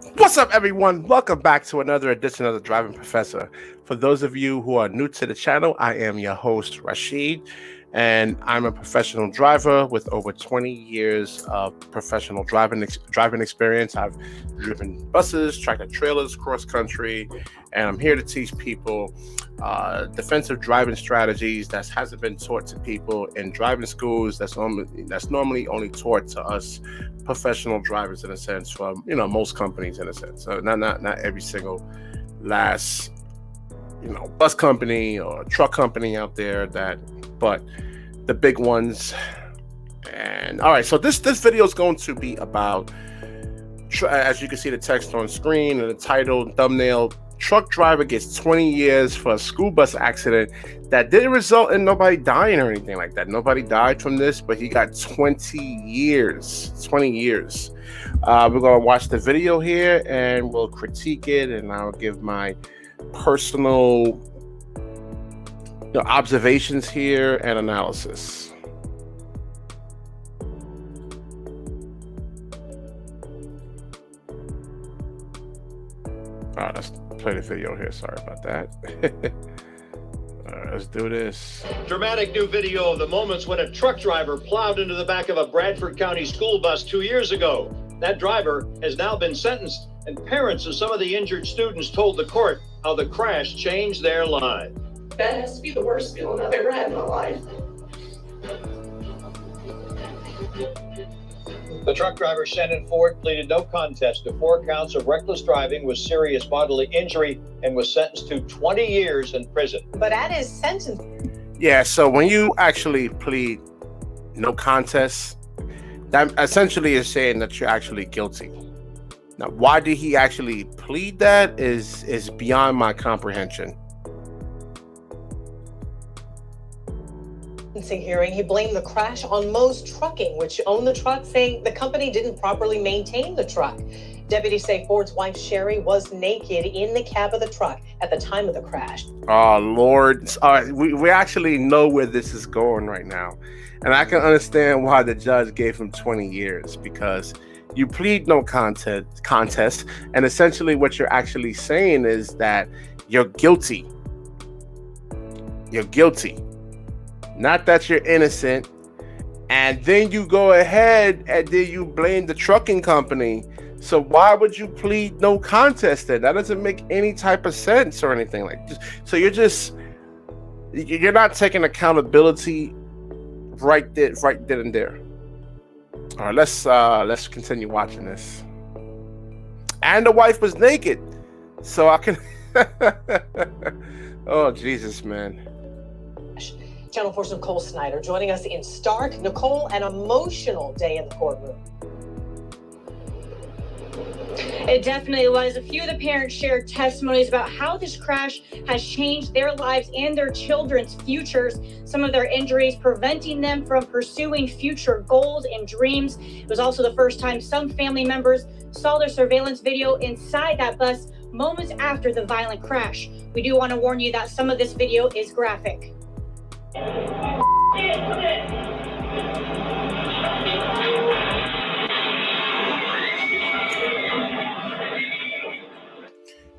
What's up, everyone? Welcome back to another edition of the Driving Professor. For those of you who are new to the channel, I am your host, Rashid, and I'm a professional driver with over 20 years of professional driving experience. I've driven buses, tractor trailers, cross country, and I'm here to teach people defensive driving strategies that hasn't been taught to people in driving schools. That's normally only taught to us professional drivers, in a sense, from most companies, in a sense. So not every single last bus company or truck company out there, but the big ones. And all right, so this video is going to be about, as you can see the text on screen and the title, thumbnail, truck driver gets 20 years for a school bus accident that didn't result in nobody dying or anything like that. Nobody died from this, but he got 20 years. We're going to watch the video here and we'll critique it, and I'll give my personal observations here and analysis. All right, let's play the video here. Sorry about that. All right, let's do this. Dramatic new video of the moments when a truck driver plowed into the back of a Bradford County school bus 2 years ago. That driver has now been sentenced, and parents of some of the injured students told the court how the crash changed their lives. That has to be the worst feeling I've ever had in my life. The truck driver, Shannon Ford, pleaded no contest to 4 counts of reckless driving with serious bodily injury and was sentenced to 20 years in prison. But at his sentence... Yeah, so when you actually plead no contest, that essentially is saying that you're actually guilty. Now, why did he actually plead that is beyond my comprehension. Hearing, he blamed the crash on Moe's Trucking, which owned the truck, saying the company didn't properly maintain the truck. Deputies say Ford's wife, Sherry, was naked in the cab of the truck at the time of the crash. Oh, Lord. All right, we actually know where this is going right now. And I can understand why the judge gave him 20 years, because you plead no contest, and essentially what you're actually saying is that you're guilty. You're guilty. Not that you're innocent. And then you go ahead and then you blame the trucking company. So why would you plead no contest then? That doesn't make any type of sense or anything like this. So you're not taking accountability right then and there. All right, let's continue watching this. And the wife was naked, so I can. Oh, Jesus, man. Channel 4's Nicole Snyder joining us in stark, Nicole, an emotional day in the courtroom. It definitely was. A few of the parents shared testimonies about how this crash has changed their lives and their children's futures. Some of their injuries preventing them from pursuing future goals and dreams. It was also the first time some family members saw their surveillance video inside that bus moments after the violent crash. We do want to warn you that some of this video is graphic.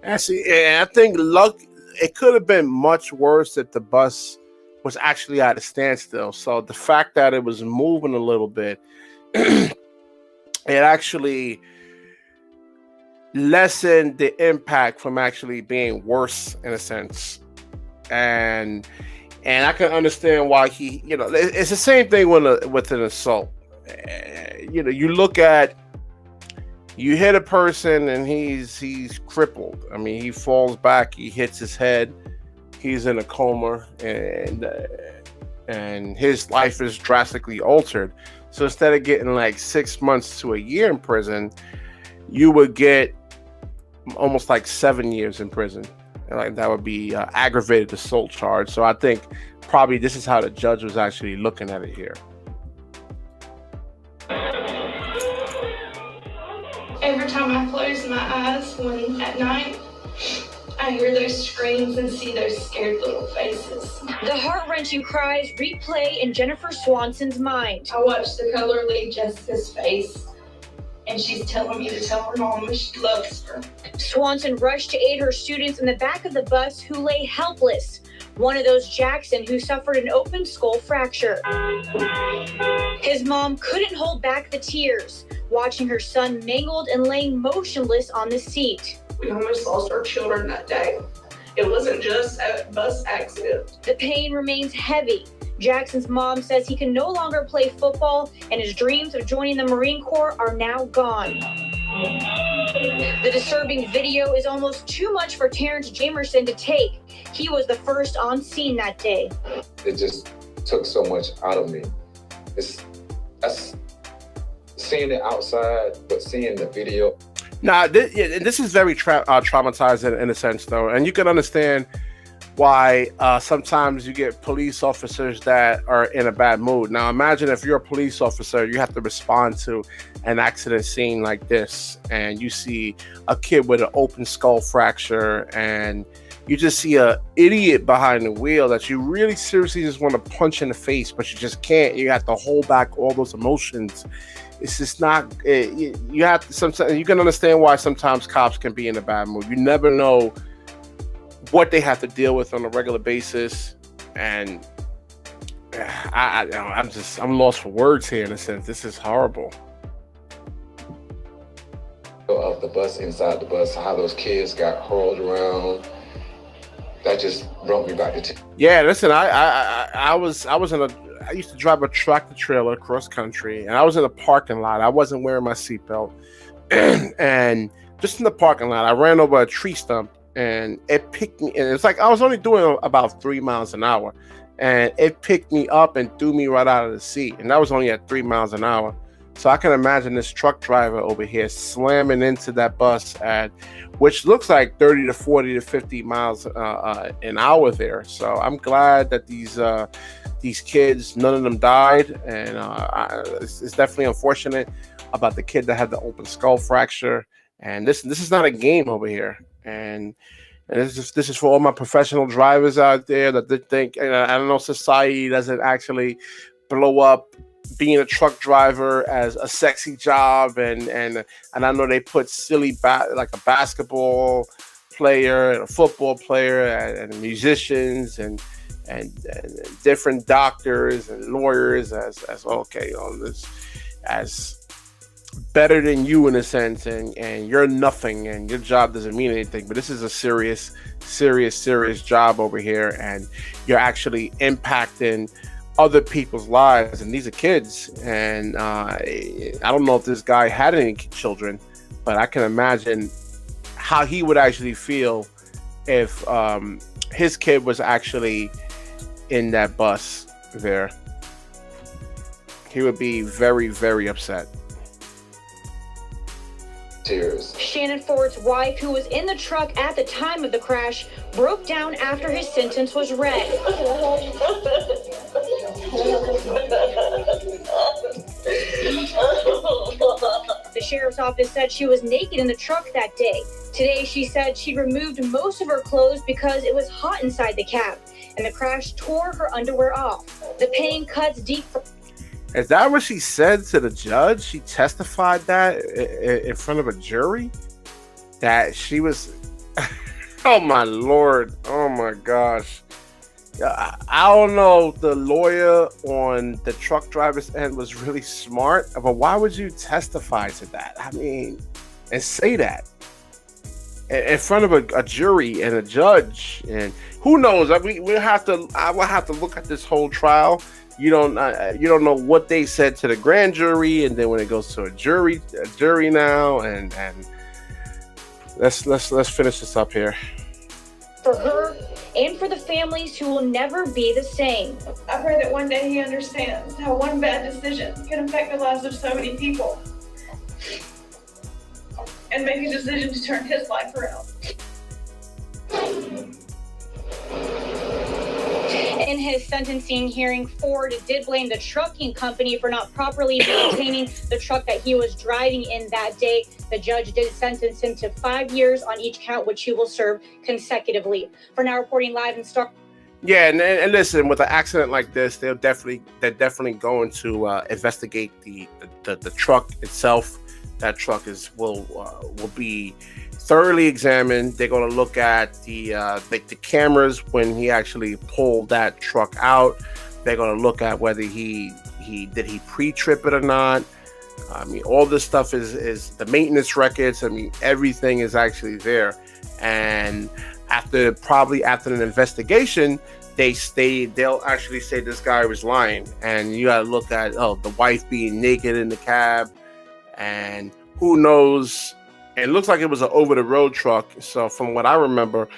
Actually, I think it could have been much worse if the bus was actually at a standstill. So the fact that it was moving a little bit, it actually lessened the impact from actually being worse, in a sense. And I can understand why he, it's the same thing with an assault. You hit a person and he's crippled. I mean, he falls back, he hits his head, he's in a coma, and his life is drastically altered. So instead of getting like 6 months to a year in prison, you would get almost like 7 years in prison. Like that would be aggravated assault charge. So I think probably this is how the judge was actually looking at it here. Every time I close my eyes at night, I hear those screams and see those scared little faces. The heart-wrenching cries replay in Jennifer Swanson's mind. I watch the color leave Jessica's face and she's telling me to tell her mama she loves her. Swanson rushed to aid her students in the back of the bus who lay helpless. One of those, Jackson, who suffered an open skull fracture. His mom couldn't hold back the tears, watching her son mangled and laying motionless on the seat. We almost lost our children that day. It wasn't just a bus accident. The pain remains heavy. Jackson's mom says he can no longer play football, and his dreams of joining the Marine Corps are now gone. The disturbing video is almost too much for Terrence Jamerson to take. He was the first on scene that day. It just took so much out of me. That's seeing it outside, but seeing the video. Now, this is very traumatizing in a sense, though, and you can understand why sometimes you get police officers that are in a bad mood. Now, imagine if you're a police officer, you have to respond to an accident scene like this, and you see a kid with an open skull fracture, and you just see an idiot behind the wheel that you really seriously just want to punch in the face, but you just can't. You have to hold back all those emotions. It's just not. You have to sometimes. You can understand why sometimes cops can be in a bad mood. You never know what they have to deal with on a regular basis, and I'm lost for words here in a sense. This is horrible. Of the bus, inside the bus, how those kids got hurled around, that just brought me back to Yeah, listen, I used to drive a tractor trailer cross country, and I was in a parking lot. I wasn't wearing my seatbelt, and just in the parking lot, I ran over a tree stump, and it picked me. And it's like I was only doing about 3 miles an hour, and it picked me up and threw me right out of the seat, and that was only at 3 miles an hour. So I can imagine this truck driver over here slamming into that bus at, which looks like 30 to 40 to 50 miles an hour there. So I'm glad that these kids, none of them died, and it's definitely unfortunate about the kid that had the open skull fracture. And this is not a game over here, and this is for all my professional drivers out there that they think, I don't know, society doesn't actually blow up being a truck driver as a sexy job, and I know they put silly like a basketball player and a football player and musicians and different doctors and lawyers as okay, this as better than you in a sense, and you're nothing and your job doesn't mean anything. But this is a serious job over here, and you're actually impacting other people's lives, and these are kids. And I don't know if this guy had any children, but I can imagine how he would actually feel if his kid was actually in that bus there. He would be very, very upset. Tears. Shannon Ford's wife, who was in the truck at the time of the crash, broke down after his sentence was read. The sheriff's office said she was naked in the truck that day. Today, she said she removed most of her clothes because it was hot inside the cab, and the crash tore her underwear off. The pain cuts deep. Is that what she said to the judge? She testified that in front of a jury? That she was... Oh, my Lord. Oh, my gosh. I don't know. The lawyer on the truck driver's end was really smart, but why would you testify to that? I mean, and say that in front of a jury and a judge, and who knows? I will have to look at this whole trial. You don't know what they said to the grand jury, and then when it goes to a jury now, and let's finish this up here. For her and for the families who will never be the same. I pray that one day he understands how one bad decision can affect the lives of so many people, and make a decision to turn his life around. In his sentencing hearing, Ford did blame the trucking company for not properly maintaining the truck that he was driving in that day. The judge did sentence him to 5 years on each count, which he will serve consecutively. For now, reporting live in Star. Yeah, and listen, with an accident like this, they're definitely going to investigate the truck itself, that truck will be thoroughly examined. They're going to look at the cameras when he actually pulled that truck out. They're going to look at whether he pre-trip it or not. I mean, all this stuff is the maintenance records. I mean, everything is actually there. And after an investigation, they'll actually say this guy was lying. And you got to look at the wife being naked in the cab, and who knows. It looks like it was an over-the-road truck. So from what I remember,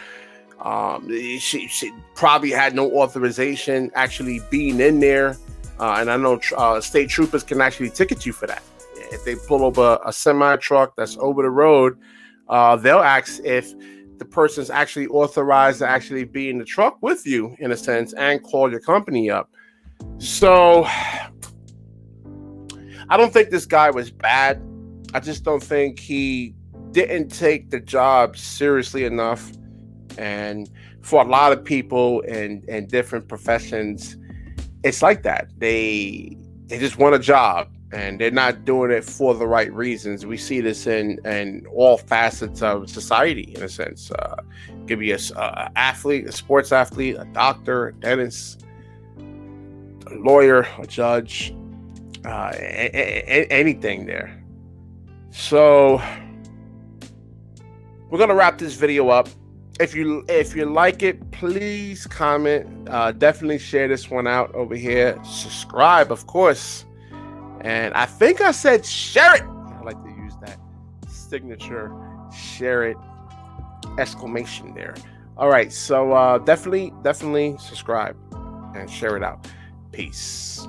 she probably had no authorization actually being in there. And I know state troopers can actually ticket you for that. If they pull over a semi-truck that's over the road, they'll ask if the person's actually authorized to actually be in the truck with you, in a sense, and call your company up. So I don't think this guy was bad. I just don't think he didn't take the job seriously enough. And for a lot of people in different professions, it's like that. They just want a job, and they're not doing it for the right reasons. We see this in all facets of society, in a sense. Could be a athlete, a sports athlete, a doctor, a dentist, a lawyer, a judge, anything there. So we're gonna wrap this video up. If you like it, please comment. Definitely share this one out over here. Subscribe, of course. And I think I said share it. I like to use that signature share it exclamation there. All right, so definitely subscribe and share it out. Peace.